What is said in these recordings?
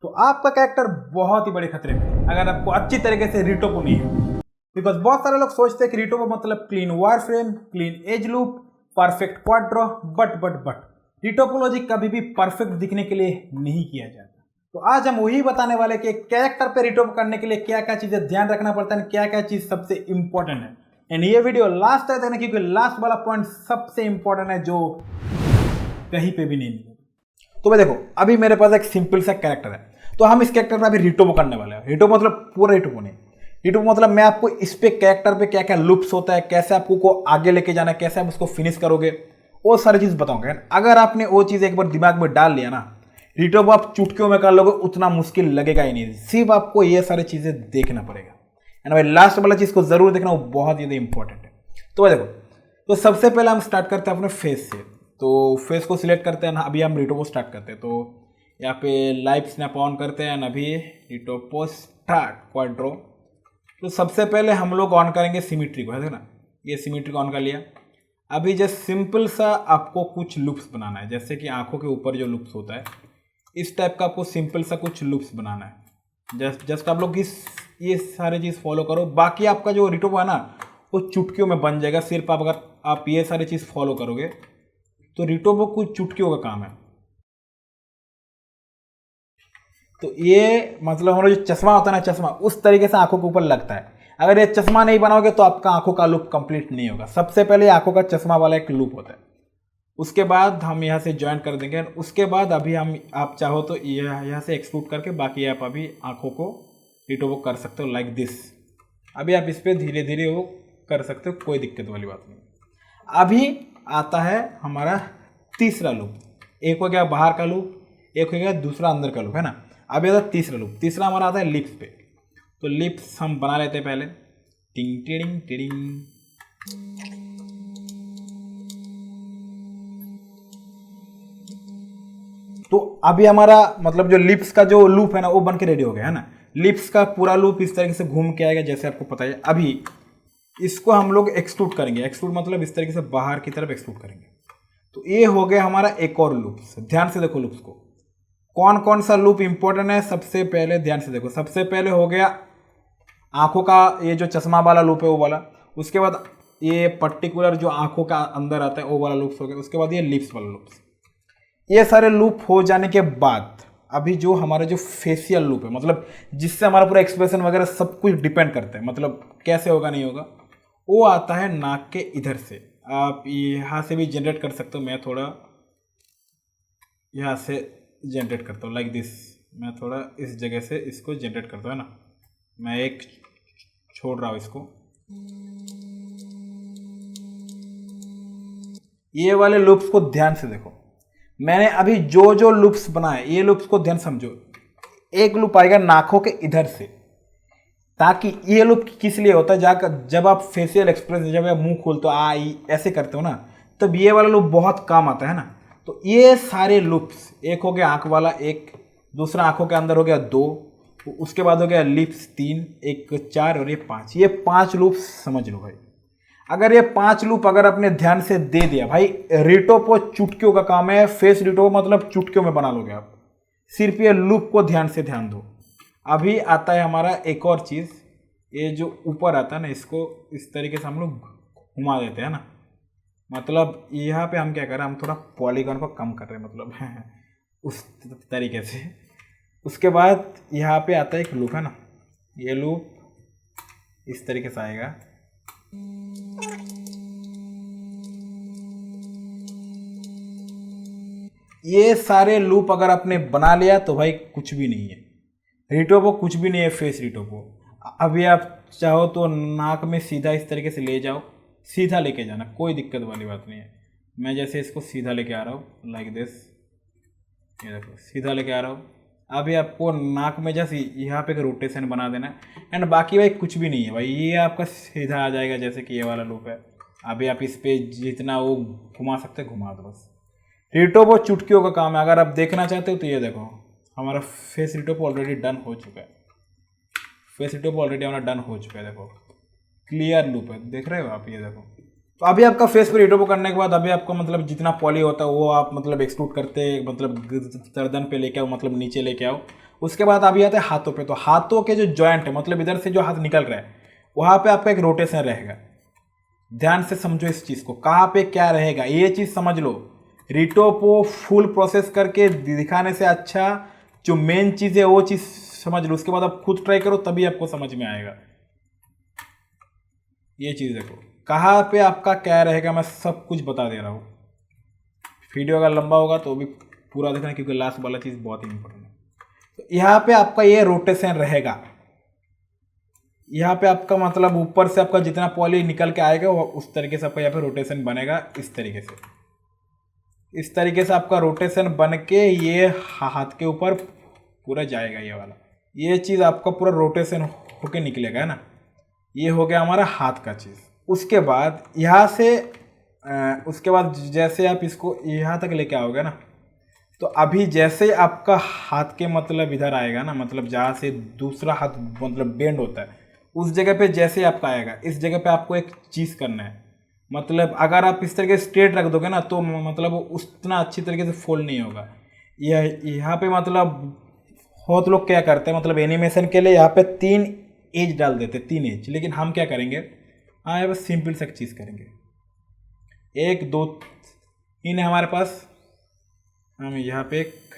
तो आपका कैरेक्टर बहुत ही बड़े खतरे में है अगर आपको अच्छी तरीके से रिटोपो नहीं है। बिकॉज बहुत सारे लोग सोचते हैं कि रिटोपो मतलब clean wireframe, clean edge loop, perfect quad draw, but retopology कभी भी परफेक्ट दिखने के लिए नहीं किया जाता। तो आज हम वही बताने वाले कि कैरेक्टर पे रिटोप करने के लिए क्या क्या चीजें ध्यान रखना पड़ता है, क्या क्या चीज सबसे इंपॉर्टेंट है। एंड ये वीडियो लास्ट तक देखना क्योंकि लास्ट वाला पॉइंट सबसे इंपॉर्टेंट है जो कहीं पे भी नहीं मिलेगा। तो भाई देखो, अभी मेरे पास एक सिंपल सा कैरेक्टर है, तो हम इस कैरेक्टर पे अभी रिटोपो करने वाले हैं। रिटोपो मतलब पूरा रिटोपो नहीं, रिटोपो मतलब मैं आपको इस पे कैरेक्टर पे क्या क्या लुप्स होता है, कैसे आपको को आगे लेके जाना है, कैसे आप उसको फिनिश करोगे, वो सारी चीज बताऊंगा। अगर आपने वो चीज एक बार दिमाग में डाल लिया ना, रिटोपो आप चुटकियों में कर लोगे, उतना मुश्किल लगेगा ही नहीं। सिर्फ आपको ये सारी चीजें देखना पड़ेगा। एंड भाई लास्ट वाला चीज को जरूर देखना, वो बहुत ज़्यादा इंपॉर्टेंट है। तो भाई देखो, तो सबसे पहले हम स्टार्ट करते हैं अपने फेस से। तो फेस को सिलेक्ट करते हैं ना, अभी हम रिटोपो स्टार्ट करते हैं। तो यहाँ पे लाइव स्नैप ऑन करते हैं, अभी रिटोपो स्टार्ट क्वाड्रो। तो सबसे पहले हम लोग ऑन करेंगे सिमिट्री को, है ना, ये सिमिट्री को ऑन कर लिया। अभी जस्ट सिंपल सा आपको कुछ लुप्स बनाना है, जैसे कि आंखों के ऊपर जो लुप्स होता है, इस टाइप का आपको सिंपल सा कुछ लुप्स बनाना है। जस्ट आप लोग ये सारी चीज़ फॉलो करो, बाकी आपका जो रिटोपो है ना वो चुटकियों में बन जाएगा। सिर्फ आप अगर आप ये सारी चीज़ फॉलो करोगे तो रिटोपो कुछ चुटकियों का काम है। तो ये मतलब हमारा जो चश्मा होता है ना, चश्मा उस तरीके से आंखों के ऊपर लगता है। अगर ये चश्मा नहीं बनाओगे तो आपका आंखों का लूप कंप्लीट नहीं होगा। सबसे पहले आंखों का चश्मा वाला एक लूप होता है, उसके बाद हम यहाँ से ज्वाइन कर देंगे। उसके बाद अभी हम आप चाहो तो यहाँ से एक्सक्लूड करके बाकी आप अभी आंखों को रिटोपो कर सकते हो लाइक दिस। अभी आप इस पर धीरे धीरे वो कर सकते हो, कोई दिक्कत वाली बात नहीं। अभी आता है हमारा तीसरा लूप। एक हो गया बाहर का लूप, एक हो गया दूसरा अंदर का लूप, है ना। अभी आता है तीसरा लूप। तीसरा हमारा आता है लिप्स पे। तो लिप्स हम बना लेते हैं पहले, टिंग टिडिंग टिडिंग। तो अभी हमारा मतलब जो लिप्स का जो लूप है ना वो बन के रेडी हो गया, है ना। लिप्स का पूरा लूप इस तरीके से घूम के आएगा जैसे आपको पता है। अभी इसको हम लोग एक्सट्रूड करेंगे। एक्सट्रूड मतलब इस तरीके से बाहर की तरफ एक्सट्रूड करेंगे। तो ये हो गया हमारा एक और लूप्स। ध्यान से देखो लूप्स को, कौन कौन सा लूप इंपॉर्टेंट है। सबसे पहले ध्यान से देखो, सबसे पहले हो गया आंखों का ये जो चश्मा वाला लूप है वो वाला। उसके बाद ये पर्टिकुलर जो आंखों का अंदर आता है वो वाला लूप्स हो गया। उसके बाद ये लिप्स वाला लूप्स। ये सारे लूप हो जाने के बाद अभी जो हमारा जो फेशियल लूप है, मतलब जिससे हमारा पूरा एक्सप्रेशन वगैरह सब कुछ डिपेंड करता है, मतलब कैसे होगा नहीं होगा, वो आता है नाक के इधर से। आप यहाँ से भी जनरेट कर सकते हो। मैं थोड़ा यहाँ से जनरेट करता हूँ लाइक दिस। मैं थोड़ा इस जगह से इसको जनरेट करता हूँ, है ना। मैं एक छोड़ रहा हूँ इसको। ये वाले लूप्स को ध्यान से देखो। मैंने अभी जो जो लूप्स बनाए, ये लूप्स को ध्यान समझो। एक लूप आएगा नाकों के इधर से, ताकि ये लूप किस लिए होता है, जाकर जब आप फेशियल एक्सप्रेशन, जब आप मुंह खोलते हो आई ऐसे करते हो ना, तब ये वाला लूप बहुत काम आता है ना। तो ये सारे लूप्स, एक हो गया आंख वाला, एक दूसरा आंखों के अंदर हो गया 2, उसके बाद हो गया लिप्स 3, एक 4 और ये 5। ये 5 लूप्स समझ लो भाई। अगर ये 5 लूप अगर आपने ध्यान से दे दिया भाई, रिटोपो चुटकियों का काम है। फेस रिटोपो मतलब चुटकियों में बना लोगे आप। सिर्फ ये लूप को ध्यान से ध्यान दो। अभी आता है हमारा एक और चीज़, ये जो ऊपर आता है ना, इसको इस तरीके से हम लोग घुमा देते हैं ना। मतलब यहाँ पे हम क्या कर रहे हैं, हम थोड़ा पॉलीगॉन को कम कर रहे हैं, मतलब उस तरीके से। उसके बाद यहाँ पे आता है एक लूप, है ना। ये लूप इस तरीके से आएगा। ये सारे लूप अगर आपने बना लिया तो भाई कुछ भी नहीं है, रिटोपो कुछ भी नहीं है फेस रिटोपो। अभी आप चाहो तो नाक में सीधा इस तरीके से ले जाओ, सीधा लेके जाना, कोई दिक्कत वाली बात नहीं है। मैं जैसे इसको सीधा लेके आ रहा हूँ लाइक दिस, ये देखो सीधा लेके आ रहा हूँ। अभी आपको नाक में जैसे यहाँ पे एक रोटेशन बना देना है। एंड बाकी भाई कुछ भी नहीं है भाई, ये आपका सीधा आ जाएगा जैसे कि ये वाला लूप है। अभी आप इस पे जितना वो घुमा सकते घुमा दो बस। रिटोपो चुटकियों का काम है। अगर आप देखना चाहते हो तो ये देखो, हमारा फेस रिटोपो ऑलरेडी डन हो चुका है। फेस रिटोपो ऑलरेडी हमारा डन हो चुका है। देखो क्लियर लूप है, देख रहे हो आप, ये देखो तो अभी आपका फेस पे रिटोपो करने के बाद अभी आपका मतलब जितना पॉली होता है वो आप मतलब एक्सट्रूड करते मतलब गर्दन पे लेके आओ, मतलब नीचे लेके आओ। उसके बाद अभी आते हैं हाथों पे। तो हाथों के जो जॉइंट है मतलब इधर से जो हाथ निकल रहा है वहाँ पे आपका एक रोटेशन रहेगा। ध्यान से समझो इस चीज़ को, कहाँ पे क्या रहेगा ये चीज़ समझ लो। रिटोपो फुल प्रोसेस करके दिखाने से अच्छा जो मेन चीज़ है वो चीज़ समझ लो, उसके बाद आप खुद ट्राई करो तभी आपको समझ में आएगा। ये चीज़ देखो कहाँ पे आपका क्या रहेगा, मैं सब कुछ बता दे रहा हूँ। वीडियो अगर लंबा होगा तो भी पूरा देखना क्योंकि लास्ट वाला चीज़ बहुत ही इंपॉर्टेंट है। तो यहाँ पे आपका ये रोटेशन रहेगा। यहाँ पे आपका मतलब ऊपर से आपका जितना पॉली निकल के आएगा वो उस तरीके से आपका यहाँ पे रोटेशन बनेगा। इस तरीके से आपका रोटेशन बन के ये हाथ के ऊपर पूरा जाएगा। ये वाला ये चीज़ आपका पूरा रोटेशन होके निकलेगा, है ना। ये हो गया हमारा हाथ का चीज़। उसके बाद यहाँ से उसके बाद जैसे आप इसको यहाँ तक लेके आओगे ना, तो अभी जैसे आपका हाथ के मतलब इधर आएगा ना, मतलब जहाँ से दूसरा हाथ मतलब बेंड होता है उस जगह पे जैसे आपका आएगा इस जगह पे आपको एक चीज़ करना है। मतलब अगर आप इस तरीके से स्ट्रेट रख दोगे ना तो मतलब उतना अच्छी तरीके से फोल्ड नहीं होगा। यह यहाँ पे मतलब बहुत लोग क्या करते हैं मतलब एनिमेशन के लिए यहाँ पे 3 एज डाल देते, 3 एज। लेकिन हम क्या करेंगे, हाँ ये बस सिंपल सा चीज़ करेंगे। 1 2 3 है हमारे पास, हम यहाँ पे एक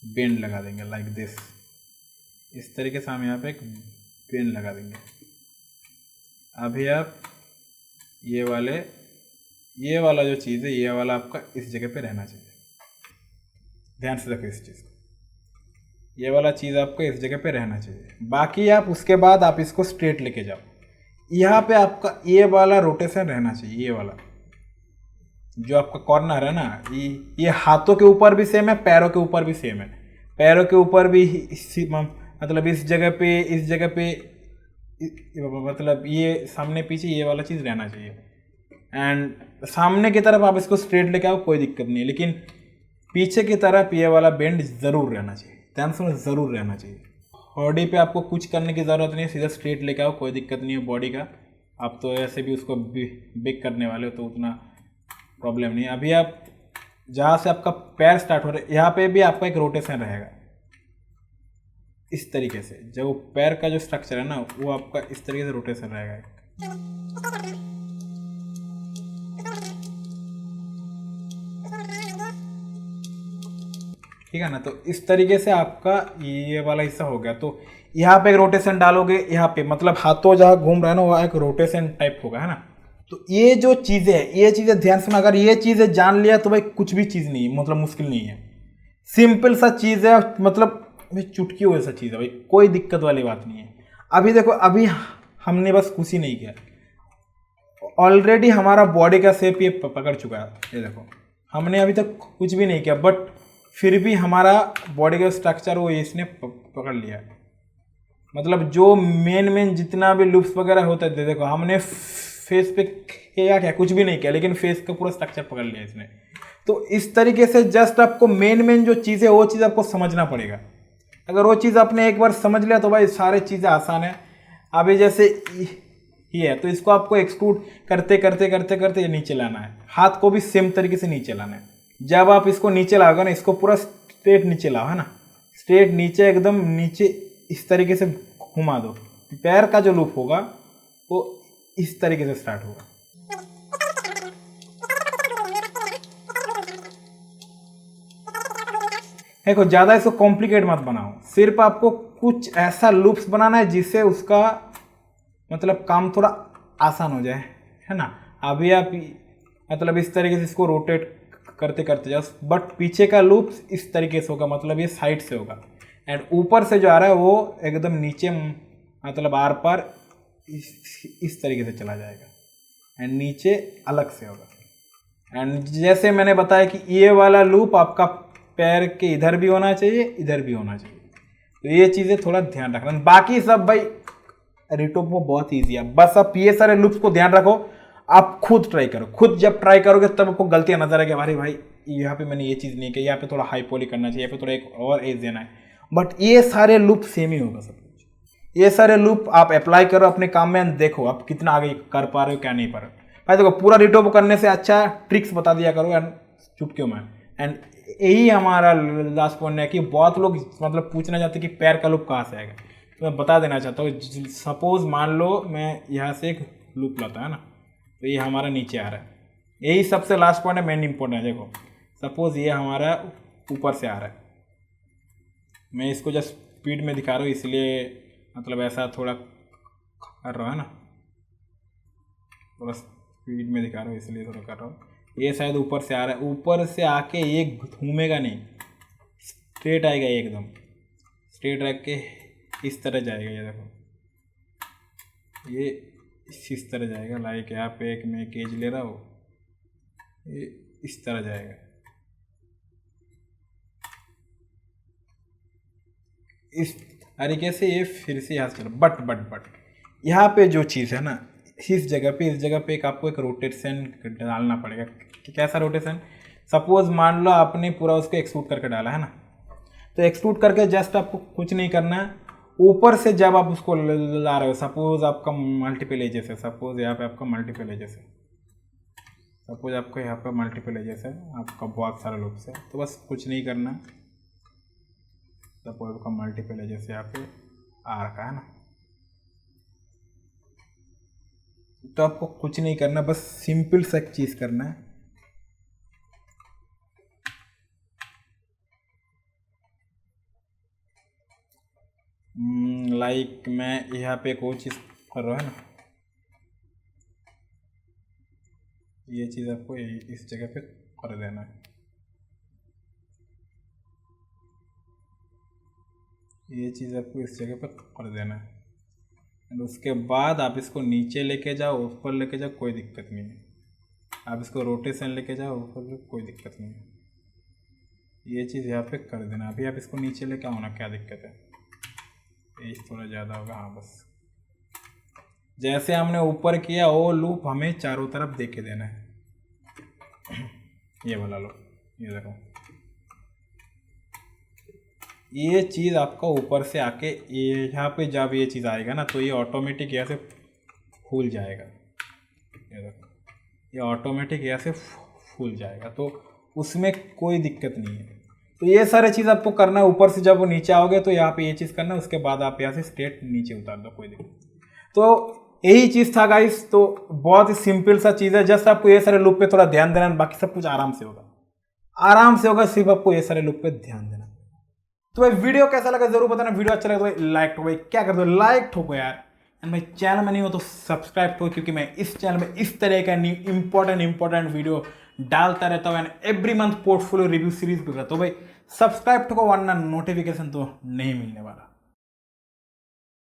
बेंड लगा देंगे लाइक दिस। इस तरीके से हम यहाँ पे एक बेंड लगा देंगे। अभी आप ये वाला जो चीज़ है ये वाला आपका इस जगह पे रहना चाहिए। ध्यान से रखो इस चीज़ को, ये वाला चीज़ आपको इस जगह पे रहना चाहिए। बाकी आप उसके बाद आप इसको स्ट्रेट लेके जाओ। यहाँ पे आपका ये वाला रोटेशन रहना चाहिए। ये वाला जो आपका कॉर्नर है ना, ये हाथों के ऊपर भी सेम है, पैरों के ऊपर भी सेम है। पैरों के ऊपर भी मतलब इस जगह पे मतलब ये सामने पीछे ये वाला चीज़ रहना चाहिए। एंड सामने की तरफ आप इसको स्ट्रेट लेके आओ कोई दिक्कत नहीं है, लेकिन पीछे की तरफ ये वाला बेंड ज़रूर रहना चाहिए। ध्यान से ज़रूर रहना चाहिए। बॉडी पे आपको कुछ करने की ज़रूरत नहीं है, सीधा स्ट्रेट लेके आओ कोई दिक्कत नहीं है बॉडी का। आप तो ऐसे भी उसको बेक करने वाले हो तो उतना प्रॉब्लम नहीं है। अभी आप जहाँ से आपका पैर स्टार्ट हो रहा है यहाँ पे भी आपका एक रोटेशन रहेगा इस तरीके से। जो पैर का जो स्ट्रक्चर है ना वो आपका इस तरीके से रोटेशन रहेगा। ठीक है ना। तो इस तरीके से आपका ये वाला हिस्सा हो गया। तो यहाँ पे एक रोटेशन डालोगे, यहाँ पे मतलब हाथों जहाँ घूम रहा है ना वहाँ एक रोटेशन टाइप होगा, है ना। तो ये जो चीज़ें है ये चीज़ें ध्यान से, अगर ये चीज़ें जान लिया तो भाई कुछ भी चीज़ नहीं है, मतलब मुश्किल नहीं है। सिंपल सा चीज़ है, मतलब भाई चुटकी हो ऐसा चीज़ है भाई, कोई दिक्कत वाली बात नहीं है। अभी देखो अभी हमने बस कुछ ही नहीं किया, ऑलरेडी हमारा बॉडी का शेप ये पकड़ चुका है। ये देखो हमने अभी तक कुछ भी नहीं किया बट फिर भी हमारा बॉडी का स्ट्रक्चर वो इसने पकड़ लिया। मतलब जो मेन जितना भी लूप्स वगैरह होता है देखो हमने फेस पे क्या कुछ भी नहीं किया लेकिन फेस का पूरा स्ट्रक्चर पकड़ लिया इसने। तो इस तरीके से जस्ट आपको मेन जो चीज़ है वो चीज़ आपको समझना पड़ेगा। अगर वो चीज़ आपने एक बार समझ लिया तो भाई सारी चीज़ें आसान है। अभी जैसे ये है तो इसको आपको एक्सट्रूड करते करते नीचे लाना है। हाथ को भी सेम तरीके से नीचे लाना है। जब आप इसको नीचे लाओगे ना, इसको पूरा स्ट्रेट नीचे लाओ, है ना, स्ट्रेट नीचे एकदम नीचे इस तरीके से घुमा दो। पैर का जो लूप होगा वो इस तरीके से स्टार्ट होगा। देखो ज़्यादा इसको कॉम्प्लिकेट मत बनाओ, सिर्फ आपको कुछ ऐसा लूप्स बनाना है जिससे उसका मतलब काम थोड़ा आसान हो जाए, है ना। अभी आप मतलब इस तरीके से इसको रोटेट करते जाओ बट पीछे का लूप इस तरीके से होगा, मतलब ये साइड से होगा। एंड ऊपर से जो आ रहा है वो एकदम नीचे मतलब आर पार इस तरीके से चला जाएगा एंड नीचे अलग से होगा। एंड जैसे मैंने बताया कि ये वाला लूप आपका पैर के इधर भी होना चाहिए, इधर भी होना चाहिए। तो ये चीज़ें थोड़ा ध्यान रखना। बाकी सब भाई रिटोपो बहुत ईजी है, बस आप ये सारे लूप्स को ध्यान रखो। आप खुद ट्राई करो, खुद जब ट्राई करोगे तब आपको गलतियां नजर आएगी। अरे भाई यहाँ पे मैंने ये चीज़ नहीं की, यहाँ पे थोड़ा हाई पॉली करना चाहिए, यहाँ पे थोड़ा एक और एज देना है। बट ये सारे लूप सेम ही होगा सब कुछ। ये सारे लूप आप अप्लाई करो अपने काम में एंड देखो आप कितना आगे कर पा रहे हो क्या नहीं पा रहे हो। भाई देखो पूरा रिटोप करने से अच्छा ट्रिक्स बता दिया करो एंड चुटकियों में। एंड यही हमारा लास्ट पॉइंट है कि बहुत लोग मतलब पूछना चाहते कि पैर का लूप कहाँ से आएगा। तो मैं बता देना चाहता हूँ, सपोज मान लो मैं यहाँ से एक लूप लाता है ना, तो ये हमारा नीचे आ रहा है, यही सबसे लास्ट पॉइंट है, मेन इंपॉर्टेंट है। देखो सपोज ये हमारा ऊपर से आ रहा है, मैं इसको जस्ट स्पीड में दिखा रहा हूँ इसलिए मतलब ऐसा थोड़ा कर रहा है ना, थोड़ा स्पीड में दिखा रहा हूँ इसलिए थोड़ा कर रहा हूँ। ये शायद ऊपर से आ रहा है, ऊपर से आके ये घूमेगा नहीं, स्ट्रेट आएगा एकदम स्ट्रेट रख के इस तरह जाएगा। ये देखो ये इस तरह जाएगा, लाइक यहाँ पे एक मैं केज ले रहा हूँ, ये इस तरह जाएगा। इस तरीके से ये फिर से यहाँ से चलो। बट यहाँ पे जो चीज़ है ना, इस जगह पे एक आपको एक रोटेशन डालना पड़ेगा। कैसा रोटेशन? सपोज मान लो आपने पूरा उसको एक्सट्रूड करके डाला है ना, तो एक्सट्रूड करके जस्ट आपको कुछ नहीं करना है, ऊपर से जब आप उसको ला रहे हो, सपोज आपका मल्टीपल एजेस है, सपोज यहाँ पे आपका मल्टीपल एजेस है, सपोज आपको यहाँ पे मल्टीपल एजेस है आपका बहुत सारा लूप्स है, तो बस कुछ नहीं करना। सपोज आपका मल्टीपल एजेस यहाँ पे आ रखा है ना, तो आपको कुछ नहीं करना, बस सिंपल सा एक चीज़ करना है। लाइक मैं यहाँ पे एक और चीज़ कर रहा है ना, ये चीज़ आपको इस जगह पे कर देना है, ये चीज़ आपको इस जगह पे कर देना है। एंड उसके बाद आप इसको नीचे लेके जाओ, ऊपर लेके जाओ, कोई दिक्कत नहीं है। आप इसको रोटेशन लेके जाओ ऊपर, कोई दिक्कत नहीं है। ये चीज़ यहाँ पे कर देना। अभी आप इसको नीचे लेके आओ ना, क्या दिक्कत है, एज थोड़ा ज़्यादा होगा। हाँ बस जैसे हमने ऊपर किया वो लूप हमें चारों तरफ देके देना है। ये वाला लो, ये देखो ये चीज़ आपका ऊपर से आके ये यहाँ पे जब ये चीज़ आएगा ना, तो ये ऑटोमेटिक यहाँ से फूल जाएगा। ये देखो ये ऑटोमेटिक यहाँ से फूल जाएगा, तो उसमें कोई दिक्कत नहीं है। तो ये सारे चीज़ आपको करना है। ऊपर से जब वो नीचे आओगे तो यहाँ पे ये चीज़ करना है, उसके बाद आप यहाँ से स्ट्रेट नीचे उतार दो, कोई दिक्कत। तो यही चीज़ था गाइस, तो बहुत ही सिंपल सा चीज़ है। जस्ट आपको ये सारे लूप पे थोड़ा ध्यान देना, बाकी सब कुछ आराम से होगा, सिर्फ आपको ये सारे लूप पे ध्यान देना। तो भाई वीडियो कैसा लगा जरूर बताना। वीडियो अच्छा लगा तो भाई लाइक ठोको, भाई क्या कर दो, लाइक ठोको यार। एंड भाई चैनल में नहीं हो तो सब्सक्राइब ठोको, क्योंकि मैं इस चैनल में इस तरह का इंपॉर्टेंट वीडियो डालता रहता हूँ। And every month portfolio review series भी करता हूँ। भाई सब्सक्राइब ठोको, वरना नोटिफिकेशन तो नहीं मिलने वाला।